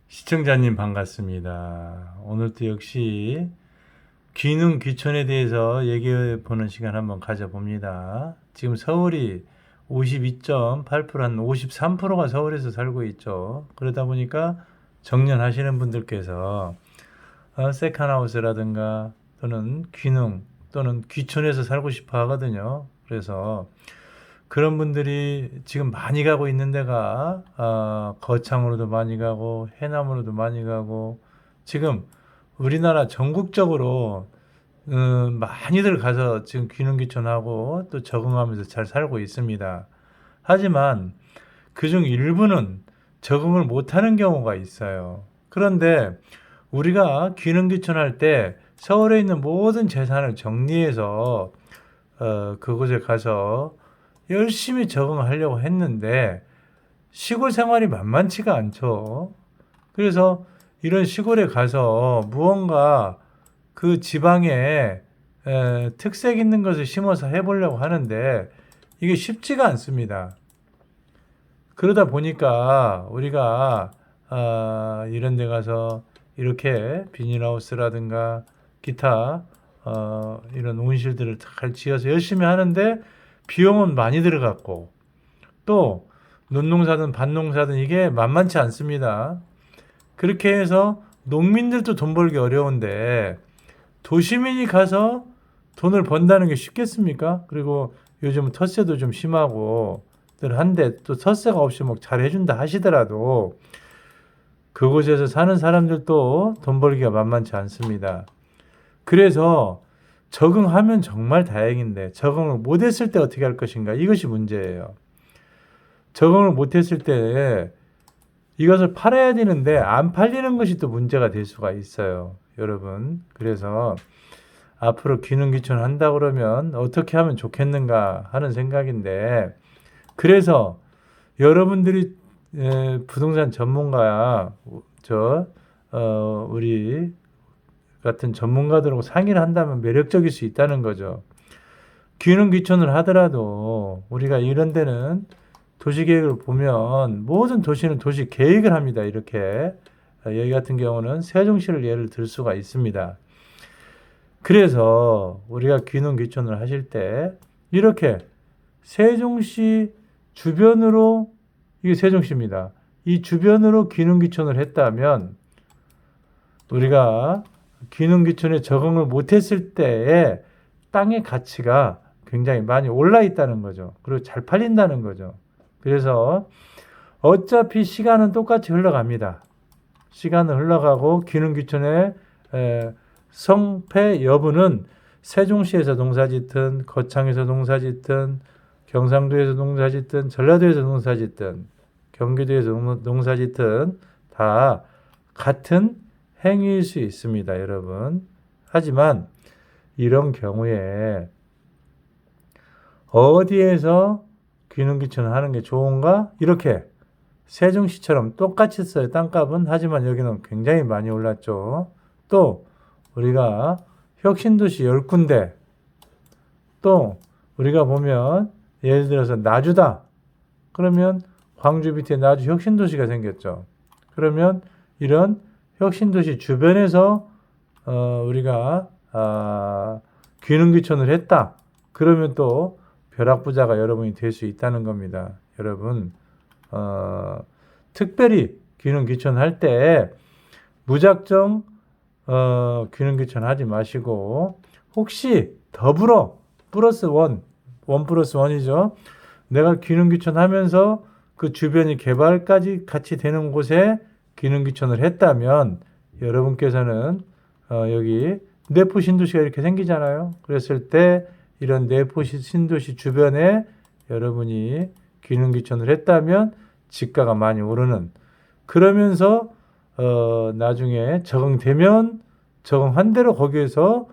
시청자님 반갑습니다. 오늘도 역시 귀농 귀촌에 대해서 얘기해 보는 시간 한번 가져봅니다. 지금 서울이 52.8%, 한 53%가 서울에서 살고 있죠. 그러다 보니까 정년하시는 분들께서 세컨하우스라든가 또는 귀농 또는 귀촌에서 살고 싶어 하거든요. 그래서 그런 분들이 지금 많이 가고 있는 데가 거창으로도 많이 가고 해남으로도 많이 가고 지금 우리나라 전국적으로 많이들 가서 지금 귀농귀촌하고 또 적응하면서 잘 살고 있습니다. 하지만 그중 일부는 적응을 못하는 경우가 있어요. 그런데 우리가 귀농귀촌할 때 서울에 있는 모든 재산을 정리해서 그곳에 가서 열심히 적응하려고 했는데 시골 생활이 만만치가 않죠. 그래서 이런 시골에 가서 무언가 그 지방에 특색 있는 것을 심어서 해보려고 하는데 이게 쉽지가 않습니다. 그러다 보니까 우리가 이런 데 가서 이렇게 비닐하우스라든가 기타 이런 온실들을 잘 지어서 열심히 하는데 비용은 많이 들어갔고 또 논농사든 밭농사든 이게 만만치 않습니다. 그렇게 해서 농민들도 돈 벌기 어려운데 도시민이 가서 돈을 번다는 게 쉽겠습니까? 그리고 요즘은 텃세도 좀 심하고 한데 또 텃세가 없이 뭐 잘해준다 하시더라도 그곳에서 사는 사람들도 돈 벌기가 만만치 않습니다. 그래서 적응하면 정말 다행인데 적응을 못했을 때 어떻게 할 것인가 이것이 문제예요. 적응을 못했을 때 이것을 팔아야 되는데 안 팔리는 것이 또 문제가 될 수가 있어요. 여러분. 그래서 앞으로 귀농귀촌 한다 그러면 어떻게 하면 좋겠는가 하는 생각인데 그래서 여러분들이 부동산 전문가야 우리 같은 전문가들하고 상의를 한다면 매력적일 수 있다는 거죠. 귀농귀촌을 하더라도 우리가 이런 데는 도시계획을 보면 모든 도시는 도시 계획을 합니다. 이렇게 여기 같은 경우는 세종시를 예를 들 수가 있습니다. 그래서 우리가 귀농귀촌을 하실 때 이렇게 세종시 주변으로 이게 세종시입니다. 이 주변으로 귀농귀촌을 했다면 우리가 귀농귀촌에 적응을 못했을 때의 땅의 가치가 굉장히 많이 올라 있다는 거죠. 그리고 잘 팔린다는 거죠. 그래서 어차피 시간은 똑같이 흘러갑니다. 시간은 흘러가고 귀농귀촌의 성패 여부는 세종시에서 농사짓든 거창에서 농사짓든 경상도에서 농사짓든 전라도에서 농사짓든 경기도에서 농사짓든 다 같은 행위일 수 있습니다, 여러분. 하지만 이런 경우에 어디에서 귀농귀촌을 하는 게 좋은가? 이렇게 세종시처럼 똑같이 써요. 땅값은. 하지만 여기는 굉장히 많이 올랐죠. 또 우리가 혁신도시 10군데 또 우리가 보면 예를 들어서 나주다. 그러면 광주 밑에 나주 혁신도시가 생겼죠. 그러면 이런 혁신도시 주변에서 우리가 귀농귀촌을 했다. 그러면 또 벼락부자가 여러분이 될 수 있다는 겁니다. 여러분 특별히 귀농귀촌 할 때 무작정 귀농귀촌 하지 마시고 혹시 더불어 플러스 원 플러스 원이죠. 내가 귀농귀촌 하면서 그 주변이 개발까지 같이 되는 곳에 귀농귀촌을 했다면 여러분께서는 여기 내포 신도시가 이렇게 생기잖아요. 그랬을 때 이런 내포 신도시 주변에 여러분이 귀농귀촌을 했다면 집가가 많이 오르는 그러면서 나중에 적응되면 적응한 대로 거기에서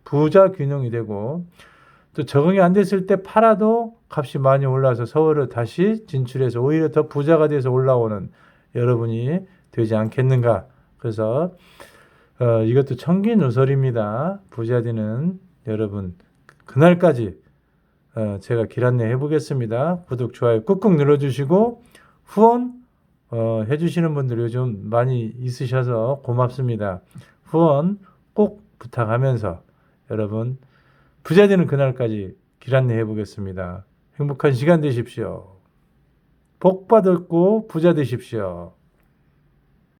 부자 귀농이 되고 또 적응이 안 됐을 때 팔아도 값이 많이 올라서 서울을 다시 진출해서 오히려 더 부자가 돼서 올라오는 여러분이 되지 않겠는가. 그래서 이것도 청기누설입니다. 부자 되는 여러분 그날까지 제가 길 안내 해보겠습니다. 구독, 좋아요 꾹꾹 눌러주시고 후원 해주시는 분들이 요즘 많이 있으셔서 고맙습니다. 후원 꼭 부탁하면서 여러분 부자 되는 그날까지 길 안내해 보겠습니다. 행복한 시간 되십시오. 복 받았고 부자 되십시오.